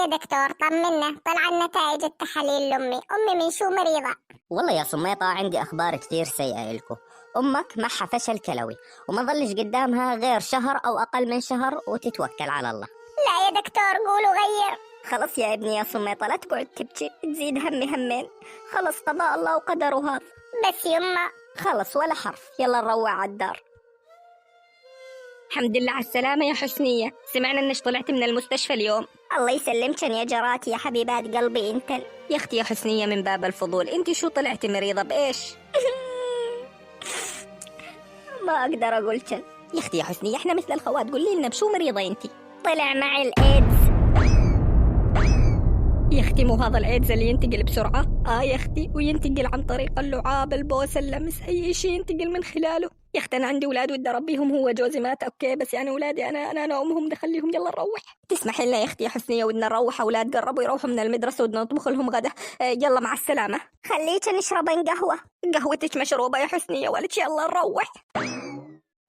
يا دكتور طمنا، طلع النتائج التحاليل لأمي. أمي من شو مريضة؟ والله يا سميطة عندي أخبار كتير سيئة لكم. أمك معها فشل كلوي وما ظلش قدامها غير شهر أو أقل من شهر وتتوكل على الله. لا يا دكتور قولوا غير. خلص يا ابني يا سميطة لا تقعد تبكي تزيد همي همين. خلص قضاء الله وقدره هذا. بس يما خلص ولا حرف، يلا نروح على الدار. الحمد لله على السلامة يا حسنية، سمعنا انك طلعت من المستشفى اليوم. الله يسلمكن يا جراتي يا حبيبات قلبي انتن. يا اختي يا حسنية من باب الفضول، انت شو طلعتي مريضة بايش؟ ما أقدر أقولكن. يا اختي يا حسنية احنا مثل الخوات، قولي لنا بشو مريضة انت؟ طلع معي الإيدز. يا اختي مو هذا الايدز اللي ينتقل بسرعة؟ يا اختي وينتقل عن طريق اللعاب، البوس، اللمس، اي شيء ينتقل من خلاله. يا اختي انا عندي اولاد ودي اربيهم، هو جوزي مات اوكي، بس يعني اولادي انا امهم دخليهم. يلا نروح. تسمحي لنا يا اختي يا حسنية ودنا نروح، اولاد قربوا يروحوا من المدرسة ودنا نطبخ لهم غدا. يلا مع السلامة. خليك نشربن قهوة. قهوتك مشروبة يا حسنية ولك، يلا نروح.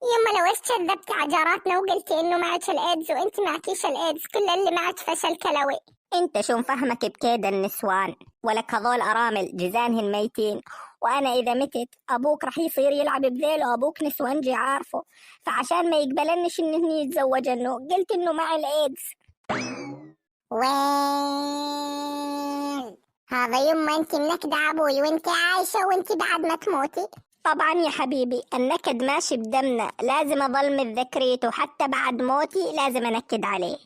يما لو ايش كذبتي على جاراتنا وقلتي انه معك الايدز وانت معكيش الايدز، كل اللي معك فشل كلوي. انت شو مفهمك بكيد النسوان؟ ولك هذول أرامل جيزانهن ميتين، وأنا إذا متت أبوك رح يصير يلعب بذيله، أبوك نسوانجي عارفه، فعشان ما يقبلنش إنه يتزوج إنه قلت إنه مع الإيدز. وين هذا يما انت منكدة عبوي وانت عايشة وانت بعد ما تموتي. طبعا يا حبيبي النكد ماشي بدمنا، لازم أظل متذكريته حتى بعد موتي، لازم أنكد عليه.